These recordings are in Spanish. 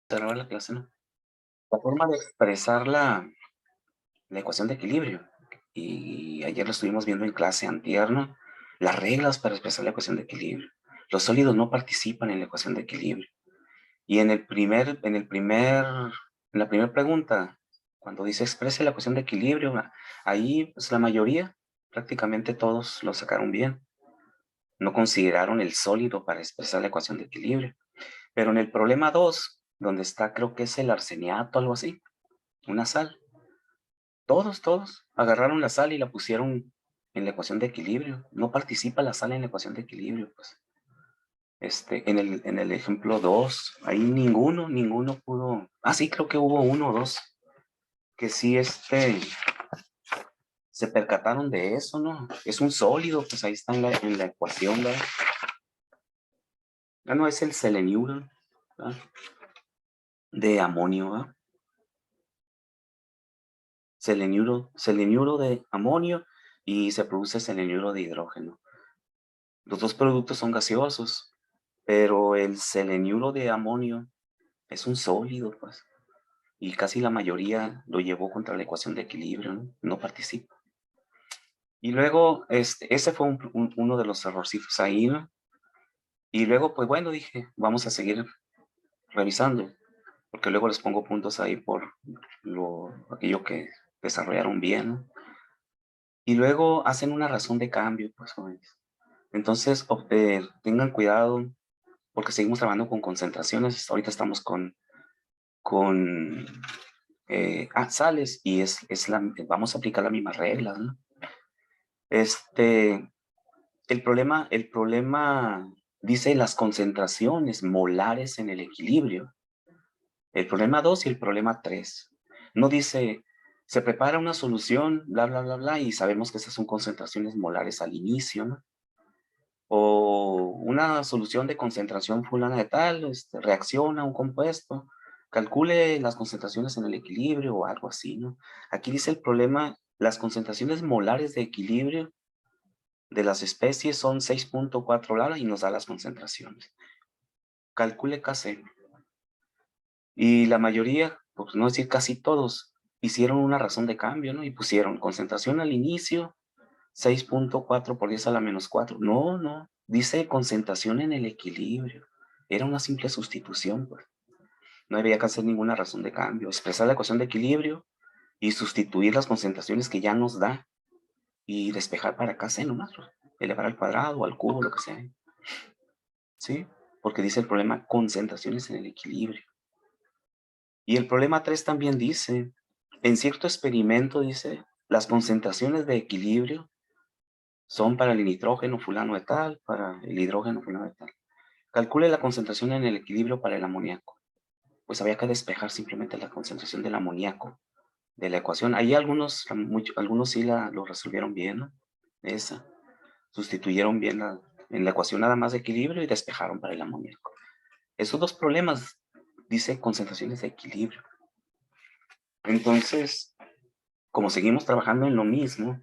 Cerraba la clase, ¿no? La forma de expresar la ecuación de equilibrio. Y ayer lo estuvimos viendo en clase antier, ¿no? Las reglas para expresar la ecuación de equilibrio. Los sólidos no participan en la ecuación de equilibrio. Y en la primera pregunta, cuando dice exprese la ecuación de equilibrio, ahí pues la mayoría, prácticamente todos lo sacaron bien. No consideraron el sólido para expresar la ecuación de equilibrio. Pero en el problema 2, donde está, creo que es el arseniato, algo así, una sal. Todos agarraron la sal y la pusieron en la ecuación de equilibrio. No participa la sal en la ecuación de equilibrio, pues. En el ejemplo 2, ahí ninguno pudo. Ah, sí, creo que hubo uno o dos que sí, se percataron de eso, ¿no? Es un sólido, pues ahí está en la ecuación, ¿verdad? Ah, no, es el seleniuro, ¿verdad? De amonio, ¿verdad? Seleniuro de amonio y se produce seleniuro de hidrógeno. Los dos productos son gaseosos, pero el seleniuro de amonio es un sólido, pues, y casi la mayoría lo llevó contra la ecuación de equilibrio, ¿no? No participa. Y luego, ese fue uno de los errorcitos ahí, ¿no? Y luego, pues bueno, dije, vamos a seguir revisando, porque luego les pongo puntos ahí por aquello que desarrollaron bien, ¿no? Y luego hacen una razón de cambio, pues, jóvenes. Entonces, tengan cuidado, porque seguimos trabajando con concentraciones. Ahorita estamos con sales y vamos a aplicar las mismas reglas, ¿no? El problema dice las concentraciones molares en el equilibrio. El problema 2 y el problema 3. No dice, se prepara una solución, bla, bla, bla, bla, y sabemos que esas son concentraciones molares al inicio, ¿no? O una solución de concentración fulana de tal, reacciona a un compuesto, calcule las concentraciones en el equilibrio o algo así, ¿no? Aquí dice el problema, las concentraciones molares de equilibrio de las especies son 6.4 Lara y nos da las concentraciones. Calcule Kc. Y la mayoría, pues no decir casi todos, hicieron una razón de cambio, ¿no? Y pusieron concentración al inicio, 6.4 por 10 a la menos 4. No, dice concentración en el equilibrio. Era una simple sustitución, pues. No había que hacer ninguna razón de cambio. Expresar la ecuación de equilibrio y sustituir las concentraciones que ya nos da y despejar para acá C nomás, pues. Elevar al cuadrado o al cubo, lo que sea. ¿Sí? Porque dice el problema concentraciones en el equilibrio. Y el problema 3 también dice, en cierto experimento dice, las concentraciones de equilibrio son para el nitrógeno fulano de tal, para el hidrógeno fulano de tal. Calcule la concentración en el equilibrio para el amoníaco. Pues había que despejar simplemente la concentración del amoníaco de la ecuación. Ahí algunos sí lo resolvieron bien, ¿no? Esa. Sustituyeron bien en la ecuación nada más de equilibrio y despejaron para el amoníaco. Esos dos problemas dice concentraciones de equilibrio. Entonces, como seguimos trabajando en lo mismo,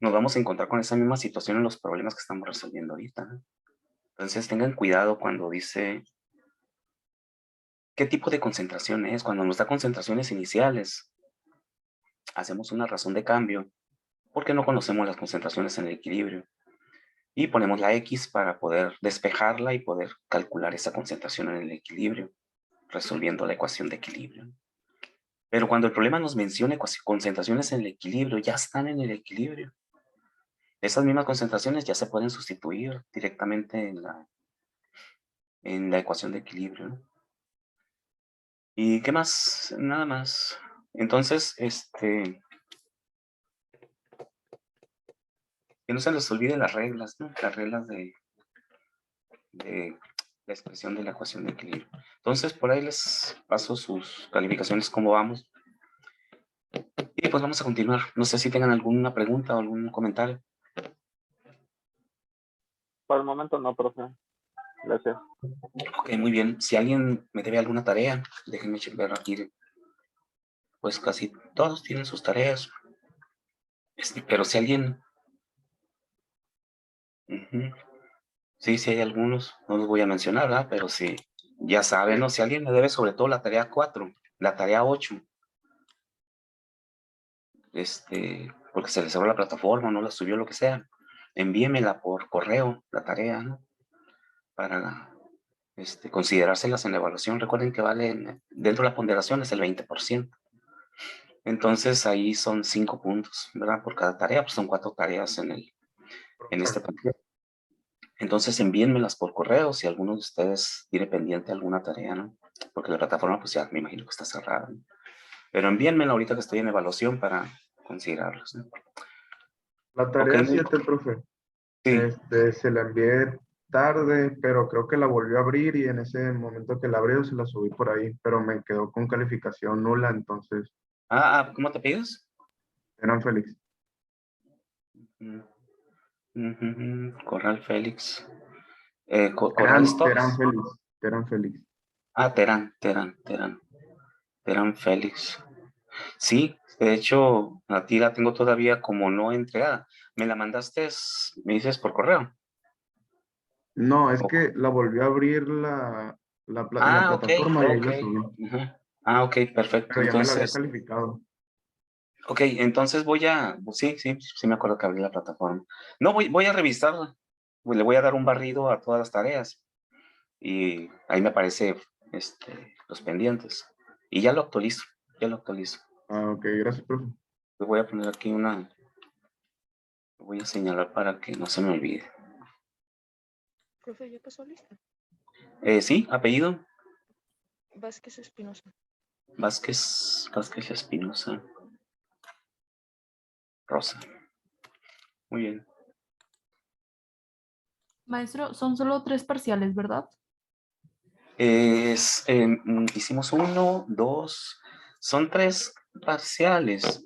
nos vamos a encontrar con esa misma situación en los problemas que estamos resolviendo ahorita, ¿no? Entonces, tengan cuidado cuando dice qué tipo de concentración es. Cuando nos da concentraciones iniciales, hacemos una razón de cambio porque no conocemos las concentraciones en el equilibrio. Y ponemos la X para poder despejarla y poder calcular esa concentración en el equilibrio, resolviendo la ecuación de equilibrio. Pero cuando el problema nos menciona concentraciones en el equilibrio, ya están en el equilibrio. Esas mismas concentraciones ya se pueden sustituir directamente en la ecuación de equilibrio, ¿no? ¿Y qué más? Nada más. Entonces, que no se les olvide las reglas, ¿no? Las reglas de la expresión de la ecuación de equilibrio. Entonces, por ahí les paso sus calificaciones, cómo vamos. Y pues vamos a continuar. No sé si tengan alguna pregunta o algún comentario. Por el momento no, profe. Gracias. Ok, muy bien. Si alguien me debe alguna tarea, déjenme ver aquí. Pues casi todos tienen sus tareas. Pero si alguien Ujú. Sí, sí hay algunos, no los voy a mencionar, ¿verdad? Pero sí, ya saben, ¿no? Si alguien me debe sobre todo la tarea 4, la tarea 8, porque se le cerró la plataforma, no la subió, lo que sea, envíemela por correo, la tarea, ¿no? Para considerárselas en la evaluación. Recuerden que vale, dentro de la ponderación es el 20%. Entonces ahí son 5 puntos, ¿verdad? Por cada tarea, pues son 4 tareas en este paquete. Entonces envíenmelas por correo si alguno de ustedes tiene pendiente alguna tarea, ¿no? Porque la plataforma pues ya me imagino que está cerrada, ¿no? Pero envíenmela ahorita que estoy en evaluación para considerarlos, ¿no? La Ok, tarea 7, profe, sí. se la envié tarde, pero creo que la volvió a abrir y en ese momento que la abrió se la subí por ahí, pero me quedó con calificación nula, entonces ¿Cómo te pides? eran feliz. Mm, Corral Félix. Terán, Corrales Terán Torres. feliz, Terán feliz. Terán Félix. Sí, de hecho, a ti la tengo todavía como no entregada. ¿Me la mandaste, me dices, por correo? No, es O- que la volvió a abrir en la ok, plataforma y ahí ok. la subí, Ujú. Ok, perfecto. pero ya me la había Entonces, calificado. sí, sí, sí me acuerdo que abrí la plataforma. No, voy a revisarla. Le voy a dar un barrido a todas las tareas y ahí me aparece los pendientes. Y ya lo actualizo. Ah, ok, gracias, profe. Le voy a poner aquí lo voy a señalar para que no se me olvide. Profe, ¿ya pasó lista? Sí, apellido. Vázquez Espinosa. Vázquez Espinosa Rosa. Muy bien. Maestro, son solo 3 parciales, ¿verdad? Hicimos 1, 2, son 3 parciales.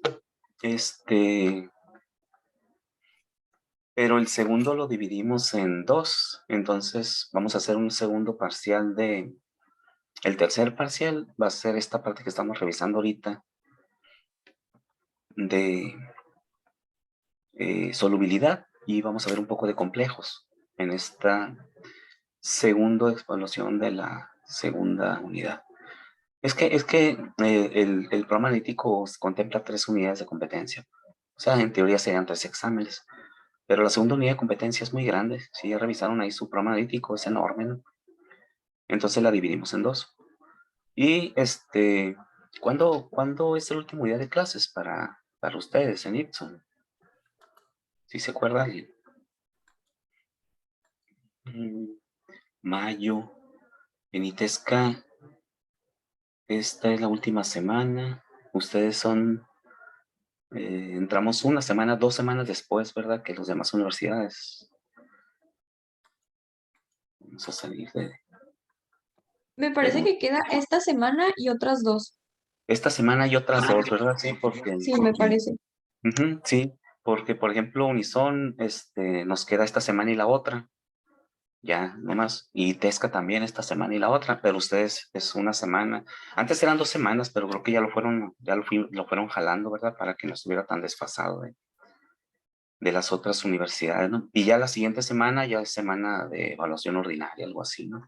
Pero el segundo lo dividimos en 2. Entonces vamos a hacer un segundo parcial el tercer parcial va a ser esta parte que estamos revisando ahorita de solubilidad y vamos a ver un poco de complejos en esta segunda evaluación de la segunda unidad. El programa analítico contempla 3 unidades de competencia. O sea, en teoría serían 3 exámenes. Pero la segunda unidad de competencia es muy grande. Si ya revisaron ahí su programa analítico, es enorme, ¿no? Entonces la dividimos en 2. Y ¿cuándo es el último día de clases para ustedes en Ipson? ¿Sí se acuerda alguien? Mayo. En ITESCA, esta es la última semana. Ustedes entramos una semana, 2 semanas después, ¿verdad? Que las demás universidades. Vamos a salir de Me parece que queda esta semana y otras 2. esta semana y otras 2, ¿verdad? Sí, porque Sí, me parece. sí, porque por ejemplo Unison, nos queda esta semana y la otra, ya, nomás, y Tesca también esta semana y la otra, pero ustedes es una semana. Antes eran 2 semanas, pero creo que lo fueron jalando, ¿verdad? Para que no estuviera tan desfasado de las otras universidades, ¿no? Y ya la siguiente semana ya es semana de evaluación ordinaria, algo así, ¿no?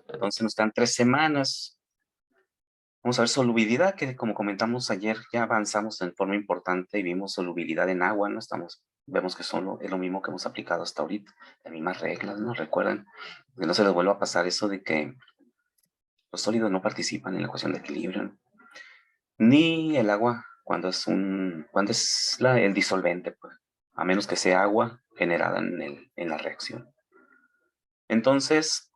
Entonces nos dan 3 semanas. Vamos a ver solubilidad, que como comentamos ayer, ya avanzamos en forma importante y vimos solubilidad en agua, ¿no? Vemos que es lo mismo que hemos aplicado hasta ahorita, las mismas reglas, ¿no? Recuerden que no se les vuelva a pasar eso de que los sólidos no participan en la ecuación de equilibrio, ¿no? Ni el agua cuando es el disolvente, pues, a menos que sea agua generada en la reacción. Entonces,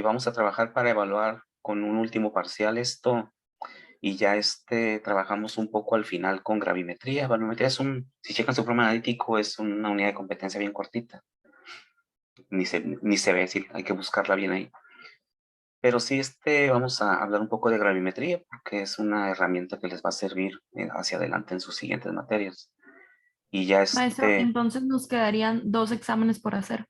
vamos a trabajar para evaluar con un último parcial esto. Y ya trabajamos un poco al final con gravimetría. Gravimetría si checan su programa analítico, es una unidad de competencia bien cortita. Ni se ve, sí, hay que buscarla bien ahí. Pero sí, vamos a hablar un poco de gravimetría, porque es una herramienta que les va a servir hacia adelante en sus siguientes materias. Y ya Maestro, entonces nos quedarían 2 exámenes por hacer.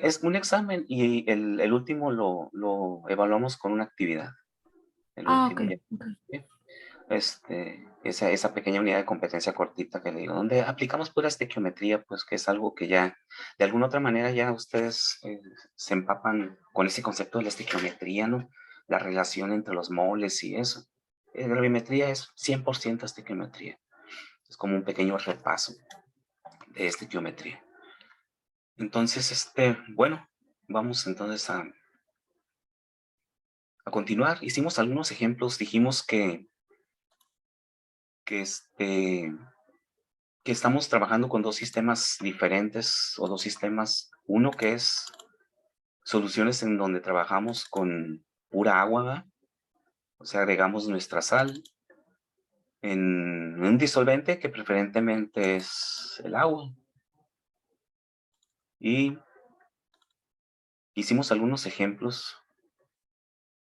es un examen y el último lo evaluamos con una actividad. El Ah, último ok. ya. Ok. ¿Sí? esa pequeña unidad de competencia cortita que le digo, donde aplicamos pura estequiometría, pues que es algo que ya, de alguna otra manera ya ustedes se empapan con ese concepto de la estequiometría, ¿no? La relación entre los moles y eso. La gravimetría es 100% estequiometría. Es como un pequeño repaso de estequiometría. Entonces, bueno, vamos entonces a continuar. Hicimos algunos ejemplos, dijimos que estamos trabajando con dos sistemas diferentes o dos sistemas. Uno que es soluciones en donde trabajamos con pura agua, ¿verdad? O sea, agregamos nuestra sal en un disolvente que preferentemente es el agua. Y hicimos algunos ejemplos.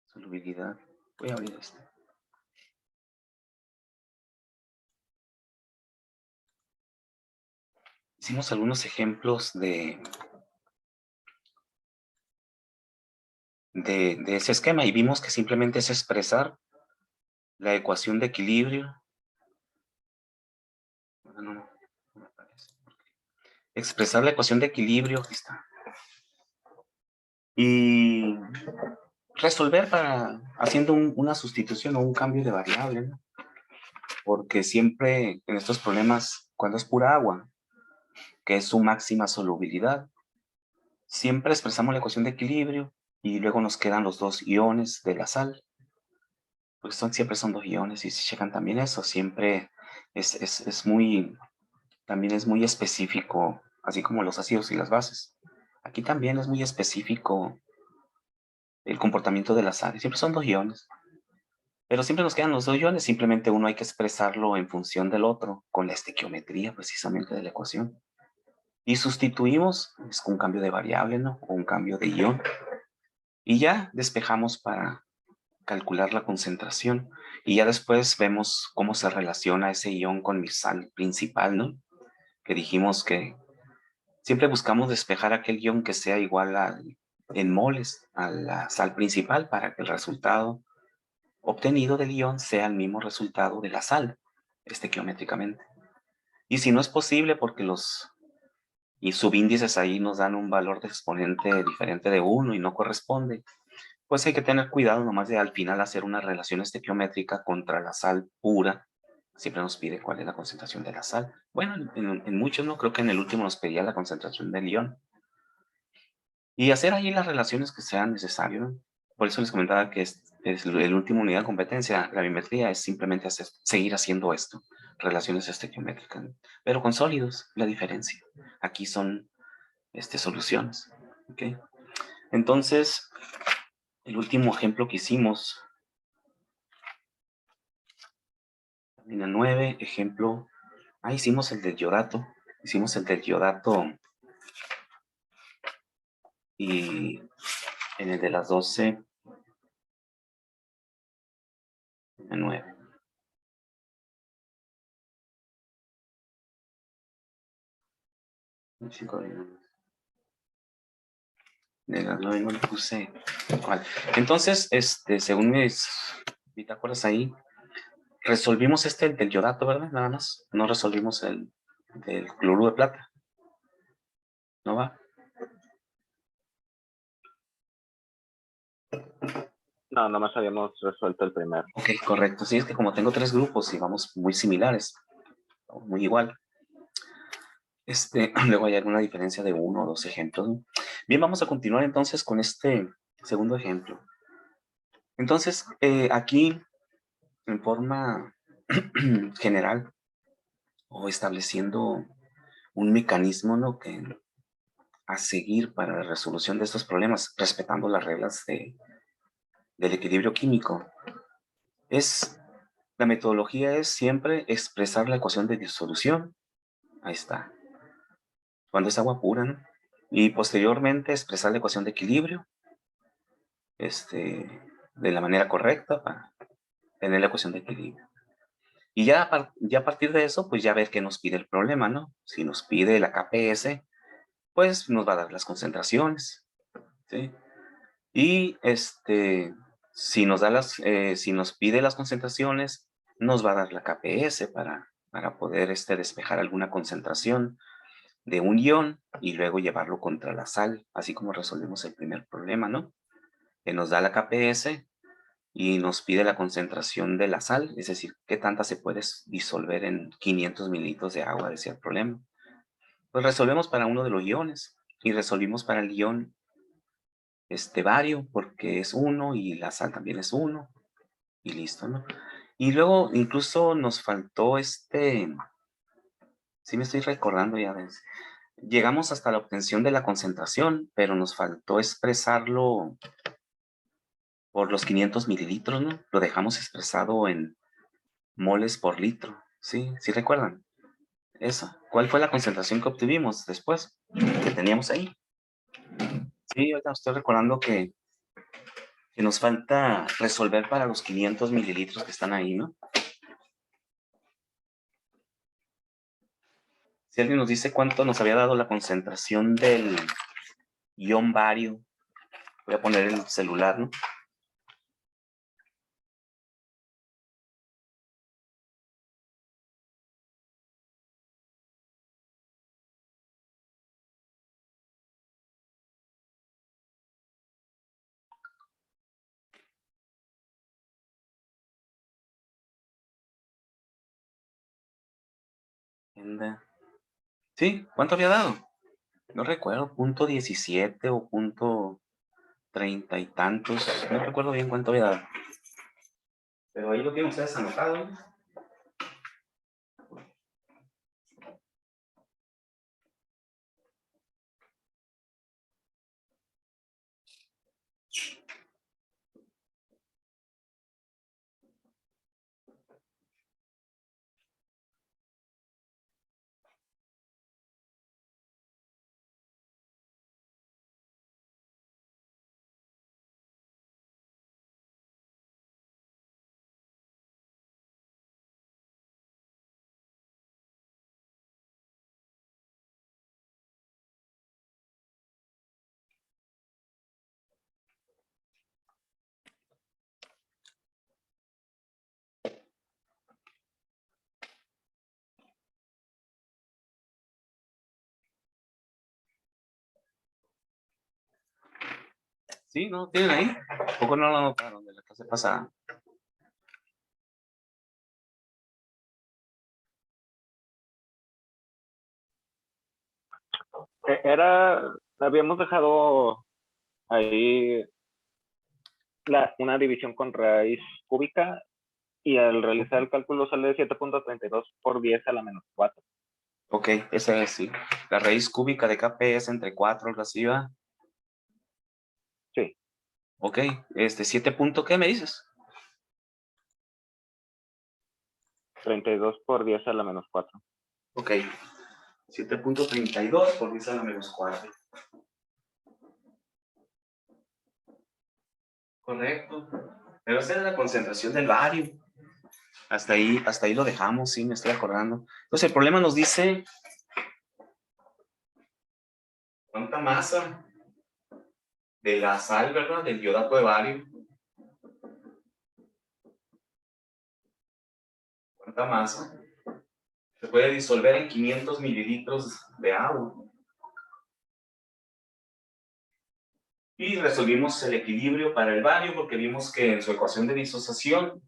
Solubilidad. Voy a abrir este. Hicimos algunos ejemplos de ese esquema y vimos que simplemente es expresar la ecuación de equilibrio. No me aparece. Expresar la ecuación de equilibrio, aquí está. Y resolver haciendo una sustitución o un cambio de variable, ¿no? Porque siempre en estos problemas, cuando es pura agua, que es su máxima solubilidad, siempre expresamos la ecuación de equilibrio y luego nos quedan los dos iones de la sal. Pues siempre son dos iones y si checan también eso, siempre también es muy específico, así como los ácidos y las bases. Aquí también es muy específico el comportamiento de la sal. Siempre son dos iones. Pero siempre nos quedan los dos iones, simplemente uno hay que expresarlo en función del otro, con la estequiometría precisamente de la ecuación. Y sustituimos con un cambio de variable, ¿no? O un cambio de ion. Y ya despejamos para calcular la concentración. Y ya después vemos cómo se relaciona ese ion con mi sal principal, ¿no? Que dijimos que siempre buscamos despejar aquel ion que sea igual en moles a la sal principal para que el resultado obtenido del ion sea el mismo resultado de la sal, estequiométricamente. Y si no es posible porque los subíndices ahí nos dan un valor de exponente diferente de 1 y no corresponde, pues hay que tener cuidado nomás de al final hacer una relación estequiométrica contra la sal pura. Siempre nos pide cuál es la concentración de la sal. Bueno, en muchos no, creo que en el último nos pedía la concentración del ion. Y hacer ahí las relaciones que sean necesarias, ¿no? Por eso les comentaba que es el último unidad de competencia, la bimetría, es simplemente seguir haciendo esto, relaciones estequiométricas, ¿no? Pero con sólidos, la diferencia. Aquí son soluciones. ¿Okay? Entonces, el último ejemplo que hicimos, en el 9, ejemplo, hicimos el del iodato, y en el de las 12, el 9. De las 9 no le puse cuál. Entonces, según mis bitácoras ahí, resolvimos el del iodato, ¿verdad? Nada más. No resolvimos el del cloruro de plata. ¿No va? No, nomás habíamos resuelto el primero. Ok, correcto. Sí, es que como tengo 3 grupos y vamos muy similares, muy igual. Luego hay alguna diferencia de 1 o 2 ejemplos, ¿no? Bien, vamos a continuar entonces con este segundo ejemplo. Entonces, aquí, en forma general, o estableciendo un mecanismo, ¿no? A seguir para la resolución de estos problemas, respetando las reglas del equilibrio químico. La metodología es siempre expresar la ecuación de disolución. Ahí está. Cuando es agua pura, ¿no? Y posteriormente expresar la ecuación de equilibrio de la manera correcta para tener la ecuación de equilibrio. Y ya a partir de eso, pues ya ver qué nos pide el problema, ¿no? Si nos pide la KPS, pues nos va a dar las concentraciones, ¿sí? Y si nos pide las concentraciones, nos va a dar la KPS para poder despejar alguna concentración de un ion y luego llevarlo contra la sal, así como resolvimos el primer problema, ¿no? Que nos da la KPS y nos pide la concentración de la sal, es decir, qué tanta se puede disolver en 500 mililitros de agua, decía el problema. Pues resolvemos para uno de los iones y resolvimos para el ion bario, porque es 1 y la sal también es 1 y listo, ¿no? Y luego incluso nos faltó sí me estoy recordando ya ves. Llegamos hasta la obtención de la concentración, pero nos faltó expresarlo por los 500 mililitros, ¿no? Lo dejamos expresado en moles por litro, ¿sí? ¿Sí recuerdan? Eso. ¿Cuál fue la concentración que obtuvimos después? Que teníamos ahí. Sí, ahorita estoy recordando que nos falta resolver para los 500 mililitros que están ahí, ¿no? Si alguien nos dice cuánto nos había dado la concentración del ion bario, voy a poner el celular, ¿no? Sí, ¿cuánto había dado? No recuerdo, punto 17 o punto 30 y tantos. No recuerdo bien cuánto había dado. Pero ahí lo tienen ustedes anotado, ¿no? Sí, ¿no? ¿Tienen ahí? ¿Poco no lo anotaron de la clase pasada? Habíamos dejado ahí una división con raíz cúbica y al realizar el cálculo sale 7.32 por 10 a la menos 4. Ok, esa es, sí. La raíz cúbica de Kp es entre 4, algo así, ¿va? Sí, Ok, 7 punto, ¿qué me dices? 32 por 10 a la menos 4. Ok, 7.32 por 10 a la menos 4. Correcto. Pero esa es la concentración del bario. Hasta ahí lo dejamos, sí, me estoy acordando. Entonces el problema nos dice cuánta masa de la sal, ¿verdad? Del iodato de bario. ¿Cuánta masa se puede disolver en 500 mililitros de agua? Y resolvimos el equilibrio para el bario porque vimos que en su ecuación de disociación,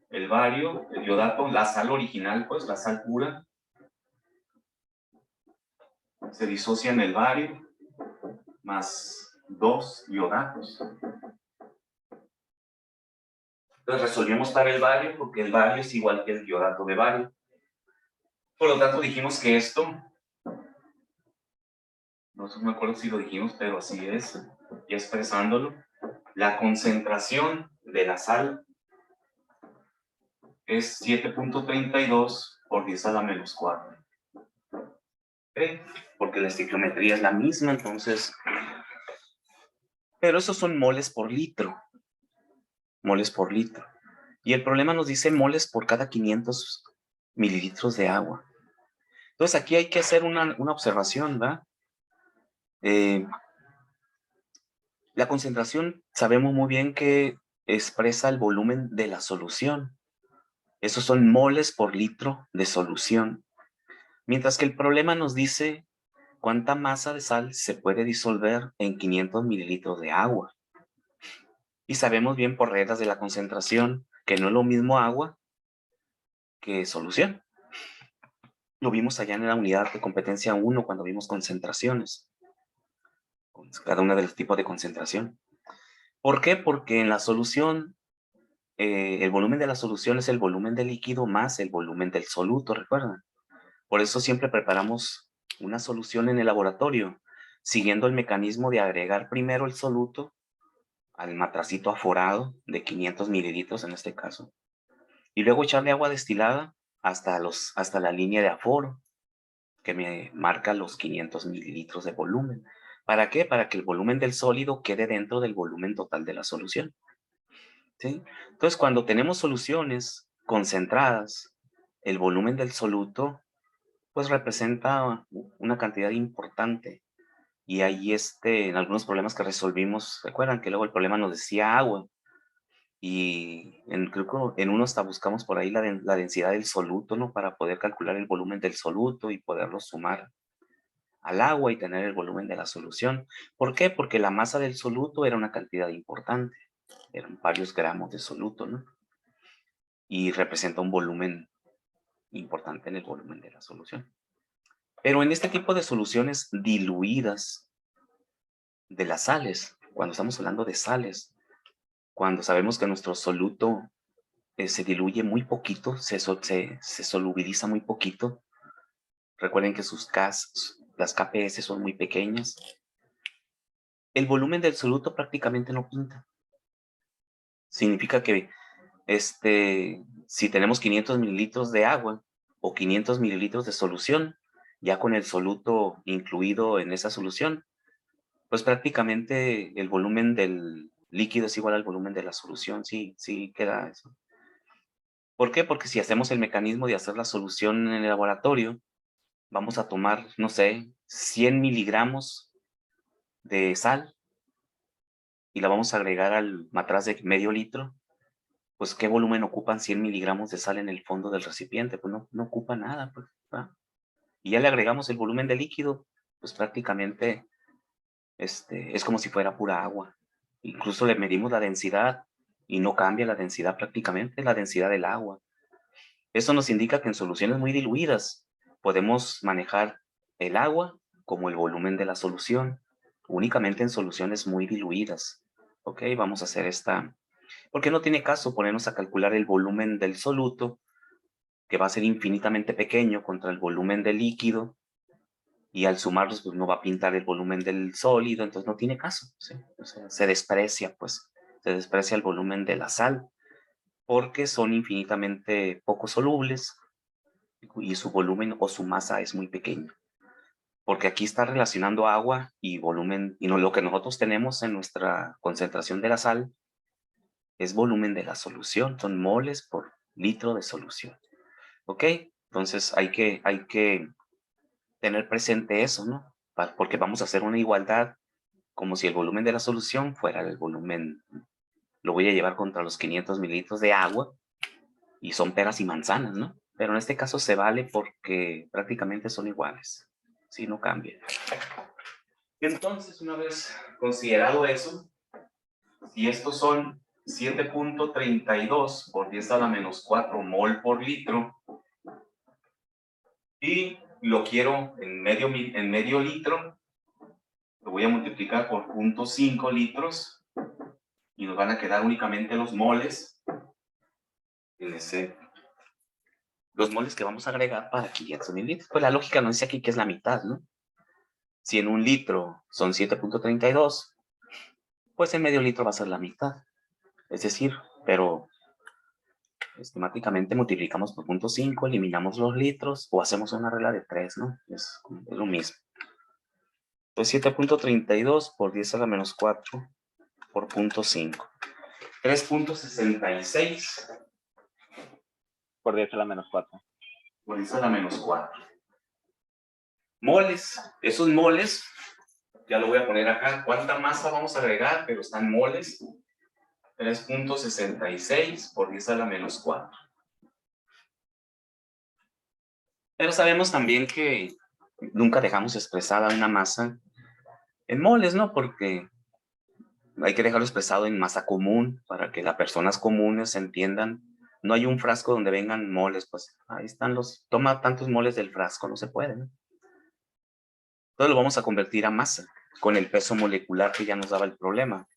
el bario, el iodato, la sal original, pues la sal pura, se disocia en el bario más 2 iodatos. Entonces resolvimos para el bario porque el bario es igual que el iodato de bario. Por lo tanto dijimos que esto, no me acuerdo si lo dijimos, pero así es, ya expresándolo, la concentración de la sal es 7.32 por 10 a la menos 4. ¿Okay? Porque la estequiometría es la misma, entonces... Pero esos son moles por litro. Moles por litro. Y el problema nos dice moles por cada 500 mililitros de agua. Entonces aquí hay que hacer una observación, ¿verdad? La concentración sabemos muy bien que expresa el volumen de la solución. Esos son moles por litro de solución. Mientras que el problema nos dice cuánta masa de sal se puede disolver en 500 mililitros de agua. Y sabemos bien por reglas de la concentración que no es lo mismo agua que solución. Lo vimos allá en la unidad de competencia 1 cuando vimos concentraciones. Con cada uno de los tipos de concentración. ¿Por qué? Porque en la solución, el volumen de la solución es el volumen del líquido más el volumen del soluto, ¿recuerdan? Por eso siempre preparamos una solución en el laboratorio, siguiendo el mecanismo de agregar primero el soluto al matracito aforado de 500 mililitros en este caso, y luego echarle agua destilada hasta la línea de aforo, que me marca los 500 mililitros de volumen. ¿Para qué? Para que el volumen del sólido quede dentro del volumen total de la solución. ¿Sí? Entonces, cuando tenemos soluciones concentradas, el volumen del soluto pues representa una cantidad importante. Y ahí en algunos problemas que resolvimos, recuerdan que luego el problema nos decía agua. Y creo que en uno hasta buscamos por ahí la densidad del soluto, ¿no? Para poder calcular el volumen del soluto y poderlo sumar al agua y tener el volumen de la solución. ¿Por qué? Porque la masa del soluto era una cantidad importante. Eran varios gramos de soluto, ¿no? Y representa un volumen importante en el volumen de la solución. Pero en este tipo de soluciones diluidas de las sales, cuando estamos hablando de sales, cuando sabemos que nuestro soluto se diluye muy poquito, se solubiliza muy poquito, recuerden que las KPS son muy pequeñas, el volumen del soluto prácticamente no pinta. Significa que si tenemos 500 mililitros de agua o 500 mililitros de solución, ya con el soluto incluido en esa solución, pues prácticamente el volumen del líquido es igual al volumen de la solución, sí queda eso. ¿Por qué? Porque si hacemos el mecanismo de hacer la solución en el laboratorio, vamos a tomar, no sé, 100 miligramos de sal y la vamos a agregar al matraz de medio litro. Pues, ¿qué volumen ocupan 100 miligramos de sal en el fondo del recipiente? Pues no ocupa nada, pues, ¿verdad? Y ya le agregamos el volumen de líquido, pues prácticamente es como si fuera pura agua. Incluso le medimos la densidad y no cambia la densidad prácticamente, la densidad del agua. Eso nos indica que en soluciones muy diluidas podemos manejar el agua como el volumen de la solución, únicamente en soluciones muy diluidas. Ok, vamos a hacer porque no tiene caso ponernos a calcular el volumen del soluto, que va a ser infinitamente pequeño contra el volumen del líquido, y al sumarlos pues no va a pintar el volumen del sólido, entonces no tiene caso, ¿sí? O sea, se desprecia el volumen de la sal, porque son infinitamente poco solubles y su volumen o su masa es muy pequeño. Porque aquí está relacionando agua y volumen, y no, lo que nosotros tenemos en nuestra concentración de la sal es volumen de la solución, son moles por litro de solución. ¿Ok? Entonces hay que tener presente eso, ¿no? Porque vamos a hacer una igualdad como si el volumen de la solución fuera el volumen, lo voy a llevar contra los 500 mililitros de agua, y son peras y manzanas, ¿no? Pero en este caso se vale porque prácticamente son iguales, ¿sí? No cambia. Entonces, una vez considerado eso, si estos son 7.32 por 10 a la menos 4 mol por litro, y lo quiero en medio litro, lo voy a multiplicar por 0.5 litros, y nos van a quedar únicamente los moles, los moles que vamos a agregar para 500 mililitros. Pues la lógica nos dice aquí que es la mitad, ¿no? Si en un litro son 7.32, pues en medio litro va a ser la mitad. Es decir, pero esquemáticamente multiplicamos por 0.5, eliminamos los litros o hacemos una regla de 3, ¿no? Es lo mismo. Entonces 7.32 por 10 a la menos 4 por 0.5. 3.66 por 10 a la menos 4. por 10 a la menos 4. Moles. Esos moles, ya lo voy a poner acá. ¿Cuánta masa vamos a agregar? Pero están moles. 3.66 por 10 a la menos 4. Pero sabemos también que nunca dejamos expresada una masa en moles, ¿no? Porque hay que dejarlo expresado en masa común para que las personas comunes entiendan. No hay un frasco donde vengan moles, pues ahí están toma tantos moles del frasco, no se puede, ¿no? Entonces lo vamos a convertir a masa con el peso molecular que ya nos daba el problema.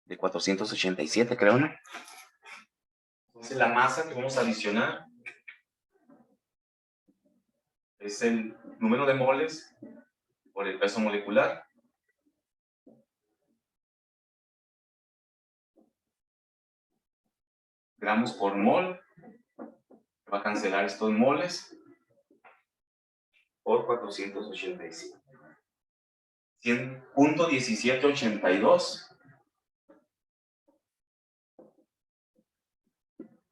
De 487, creo, ¿no? Entonces la masa que vamos a adicionar es el número de moles por el peso molecular. Gramos por mol. Va a cancelar estos moles por 485. 100.1782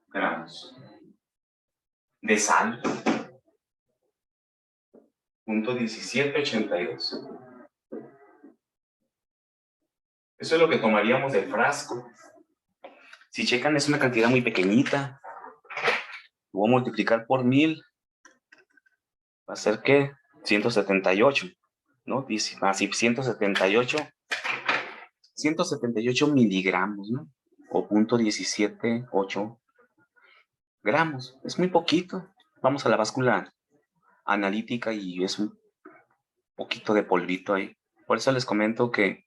gramos de sal. 1782. Eso es lo que tomaríamos del frasco. Si checan, es una cantidad muy pequeñita. Lo voy a multiplicar por 1000. Va a ser que 178, ¿no? Dice, así 178 miligramos, ¿no? O 0.178 gramos. Es muy poquito. Vamos a la báscula analítica y es un poquito de polvito ahí. Por eso les comento que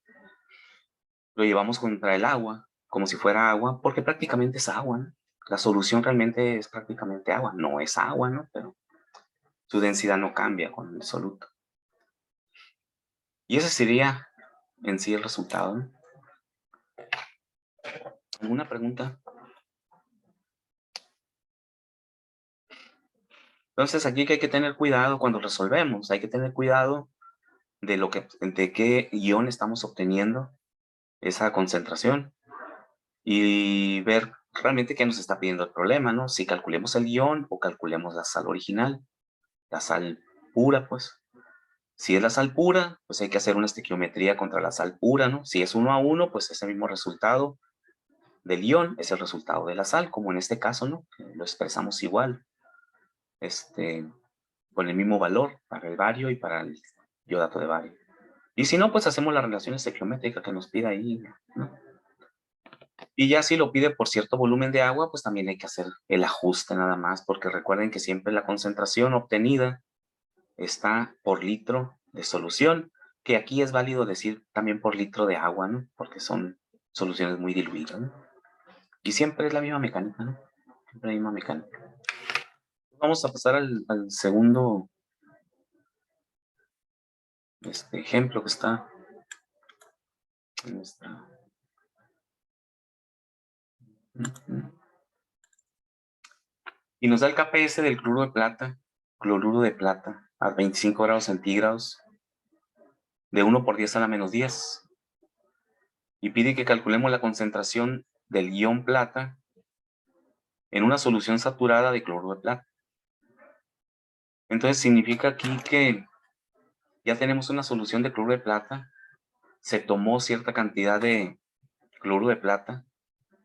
lo llevamos contra el agua, como si fuera agua, porque prácticamente es agua, ¿no? La solución realmente es prácticamente agua. No es agua, ¿no? Pero su densidad no cambia con el soluto. Y ese sería en sí el resultado, ¿no? ¿Alguna pregunta? Entonces aquí que hay que tener cuidado cuando resolvemos. Hay que tener cuidado de qué ion estamos obteniendo esa concentración y ver realmente qué nos está pidiendo el problema, ¿no? Si calculemos el ion o calculemos la sal original, la sal pura, pues. Si es la sal pura, pues hay que hacer una estequiometría contra la sal pura, ¿no? Si es 1:1, pues ese mismo resultado del ion es el resultado de la sal, como en este caso, ¿no? Lo expresamos igual, con el mismo valor para el bario y para el iodato de bario. Y si no, pues hacemos la relación estequiométrica que nos pide ahí, ¿no? Y ya si lo pide por cierto volumen de agua, pues también hay que hacer el ajuste nada más, porque recuerden que siempre la concentración obtenida está por litro de solución, que aquí es válido decir también por litro de agua, ¿no? Porque son soluciones muy diluidas, ¿no? Y siempre es la misma mecánica, ¿no? Siempre la misma mecánica. Vamos a pasar al segundo ejemplo que está en esta. Y nos da el KPS del cloruro de plata, a 25 grados centígrados, de 1 por 10⁻⁻10. Y pide que calculemos la concentración del ion plata en una solución saturada de cloruro de plata. Entonces significa aquí que ya tenemos una solución de cloruro de plata, se tomó cierta cantidad de cloruro de plata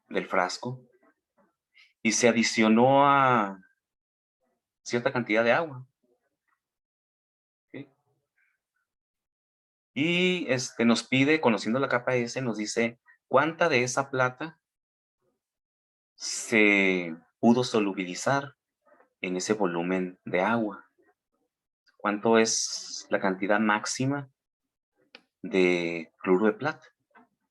del frasco y se adicionó a cierta cantidad de agua. ¿Sí? Y nos pide, conociendo la capa S, nos dice cuánta de esa plata se pudo solubilizar en ese volumen de agua. ¿Cuánto es la cantidad máxima de cloruro de plata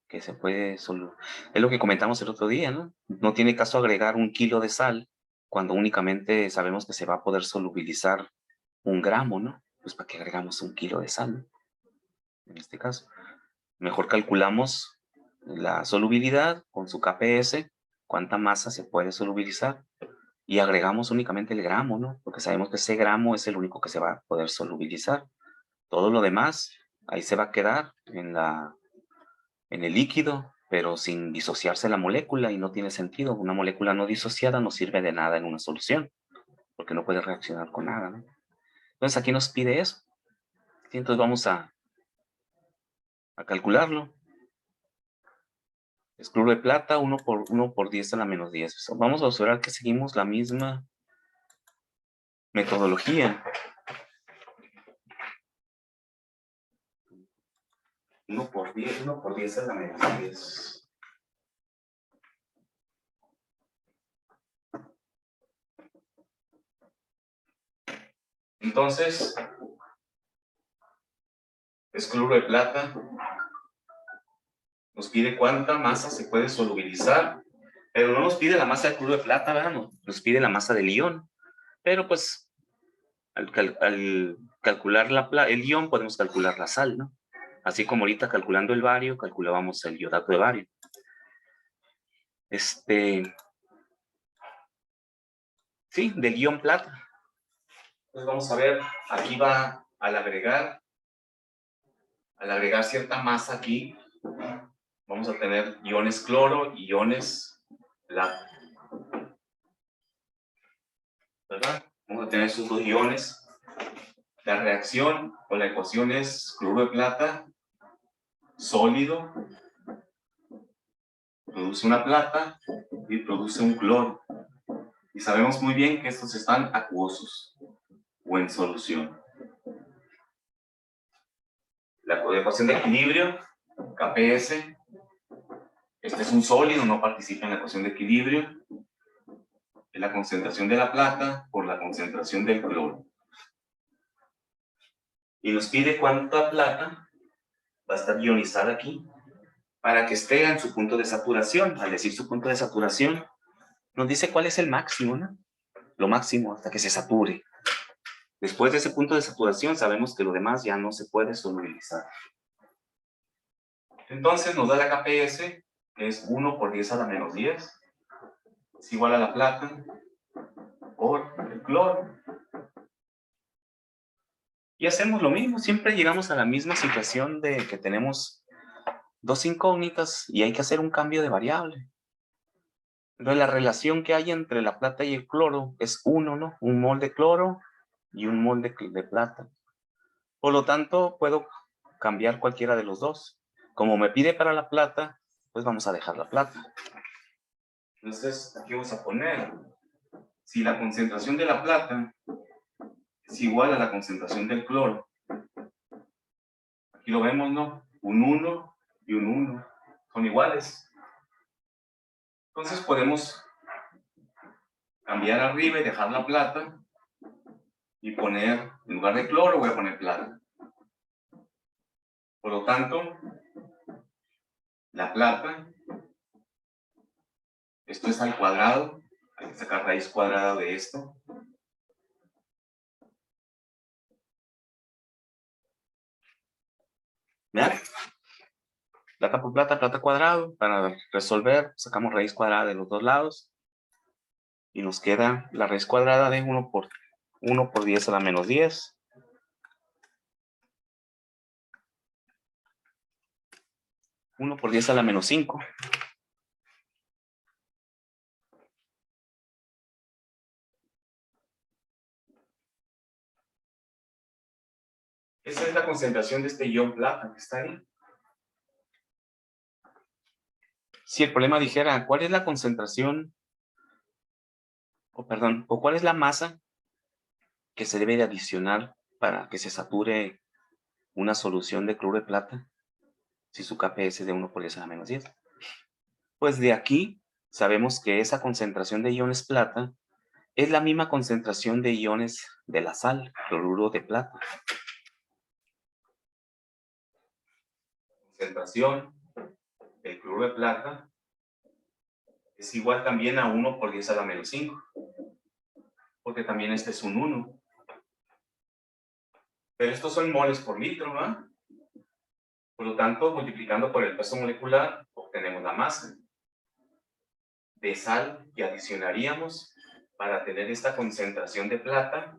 que se puede solubilizar? Es lo que comentamos el otro día, ¿no? No tiene caso agregar 1 kilo de sal cuando únicamente sabemos que se va a poder solubilizar 1 gramo, ¿no? Pues ¿para qué agregamos 1 kilo de sal, ¿no? En este caso. Mejor calculamos la solubilidad con su KPS, cuánta masa se puede solubilizar, y agregamos únicamente el gramo, ¿no? Porque sabemos que ese gramo es el único que se va a poder solubilizar. Todo lo demás, ahí se va a quedar en el líquido, pero sin disociarse la molécula, y no tiene sentido. Una molécula no disociada no sirve de nada en una solución, porque no puede reaccionar con nada, ¿no? Entonces aquí nos pide eso. ¿Sí? Entonces vamos a calcularlo. Es cloruro de plata, 1 por 10⁻⁻10. Vamos a observar que seguimos la misma Metodología. 1 por 10, 1 por 10 es la menos 10. Entonces, es cloruro de plata. Nos pide cuánta masa se puede solubilizar, pero no nos pide la masa del cloruro de plata, ¿verdad? Nos pide la masa del ion. Pero pues, al calcular el ion, podemos calcular la sal, ¿no? Así como ahorita calculando el bario, calculábamos el iodato de bario. Sí, del ion plata. Entonces vamos a ver, aquí va al agregar cierta masa aquí, vamos a tener iones cloro y iones plata. ¿Verdad? Vamos a tener esos dos iones. La reacción o la ecuación es cloruro de plata sólido, produce una plata y produce un cloro. Y sabemos muy bien que estos están acuosos o en solución. La ecuación de equilibrio, KPS, este es un sólido, no participa en la ecuación de equilibrio. Es la concentración de la plata por la concentración del cloro. Y nos pide cuánta plata va a estar ionizada aquí para que esté en su punto de saturación. Al decir su punto de saturación, nos dice cuál es el máximo, ¿no? Lo máximo hasta que se sature. Después de ese punto de saturación, sabemos que lo demás ya no se puede solubilizar. Entonces nos da la KPS, que es 1 por 10 a la menos 10. Es igual a la plata por el cloro. Y hacemos lo mismo, siempre llegamos a la misma situación de que tenemos dos incógnitas y hay que hacer un cambio de variable. Entonces la relación que hay entre la plata y el cloro es 1, ¿no? Un mol de cloro y un mol de plata. Por lo tanto, puedo cambiar cualquiera de los dos. Como me pide para la plata, pues vamos a dejar la plata. Entonces, aquí vamos a poner, si la concentración de la plata es igual a la concentración del cloro, aquí lo vemos, ¿no? Un 1 y un 1 son iguales. Entonces podemos cambiar arriba y dejar la plata y poner, en lugar de cloro, voy a poner plata. Por lo tanto, la plata, esto es al cuadrado, hay que sacar raíz cuadrada de esto. ¿Vean? Plata por plata, plata cuadrado. Para resolver, sacamos raíz cuadrada de los dos lados. Y nos queda la raíz cuadrada de 1 por 10 a la menos 10. 1 por 10 a la menos 5. Esa es la concentración de este ion plata que está ahí. Si el problema dijera, ¿cuál es la concentración? O cuál es la masa que se debe de adicionar para que se sature una solución de cloruro de plata? Si su KPS es de 1 por 10 a la menos 10. Pues de aquí sabemos que esa concentración de iones plata es la misma concentración de iones de la sal, cloruro de plata. Concentración del cloruro de plata es igual también a 1 por 10 a la menos 5. Porque también este es un 1. Pero estos son moles por litro, ¿no? Por lo tanto, multiplicando por el peso molecular, obtenemos la masa de sal que adicionaríamos para tener esta concentración de plata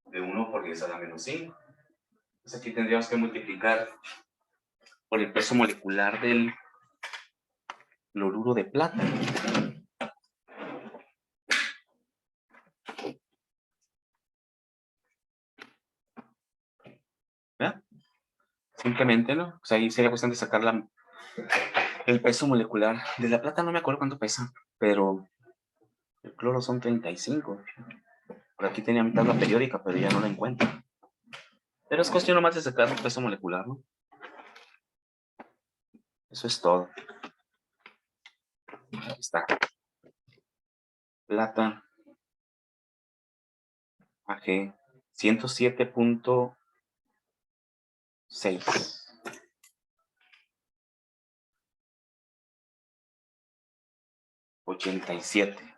de 1 por 10 a la menos 5. Entonces aquí tendríamos que multiplicar por el peso molecular del cloruro de plata. ¿Verdad? Simplemente, ¿no? O sea, ahí sería cuestión de sacar el peso molecular. De la plata no me acuerdo cuánto pesa, pero el cloro son 35. Por aquí tenía mi tabla periódica, pero ya no la encuentro. Pero es cuestión nomás de sacar el peso molecular, ¿no? Eso es todo. Aquí está. Plata. AG 107.6. 87.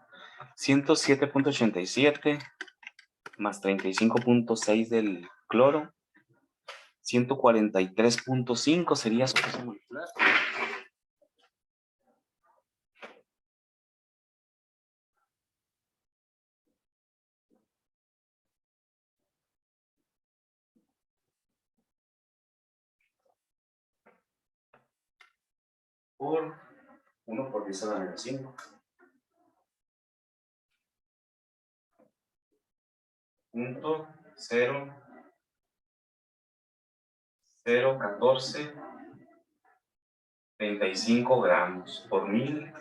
107.87 más 35.6 del cloro. 143.5 sería su peso molecular. Por 1 por 10 a la menos 5. Punto 0, 0, 14, 35 gramos por 1000.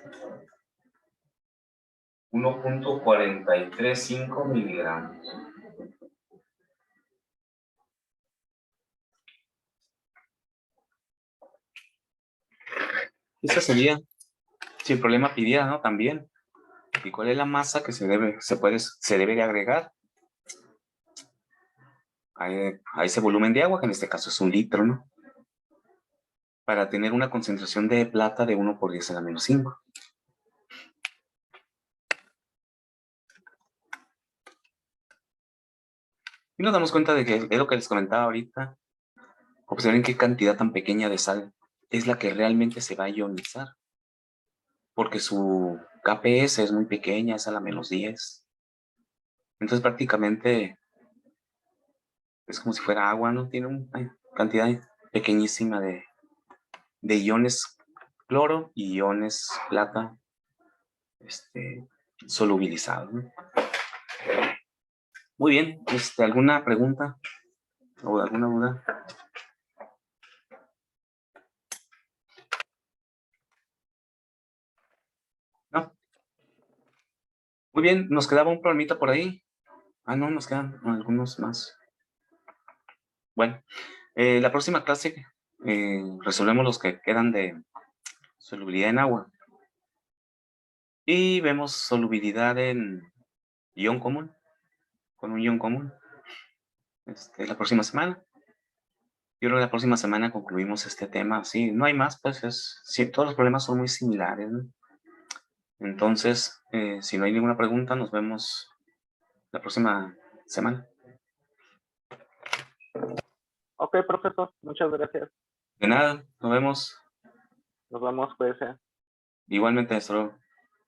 1.435 miligramos. Esta sería, si el problema pidiera, ¿no? También. ¿Y cuál es la masa que se debe de agregar a ese volumen de agua, que en este caso es 1 litro, ¿no? Para tener una concentración de plata de 1 por 10 a la menos 5. Y nos damos cuenta de que es lo que les comentaba ahorita. Observen qué cantidad tan pequeña de sal es la que realmente se va a ionizar. Porque su KPS es muy pequeña, es a la menos 10. Entonces prácticamente es como si fuera agua, ¿no? Tiene una cantidad pequeñísima de iones cloro y iones plata solubilizados, ¿no? Muy bien, ¿alguna pregunta o alguna duda? ¿No? Muy bien, nos quedaba un problemita por ahí. Ah, no, nos quedan algunos más. Bueno, la próxima clase resolvemos los que quedan de solubilidad en agua. Y vemos solubilidad en ion común, con un ion común. La próxima semana. Yo creo que la próxima semana concluimos este tema. Sí, no hay más, pues sí, todos los problemas son muy similares, ¿no? Entonces, si no hay ninguna pregunta, nos vemos la próxima semana. Ok, profesor, muchas gracias. De nada, nos vemos. Nos vemos, pues. Igualmente, hasta luego.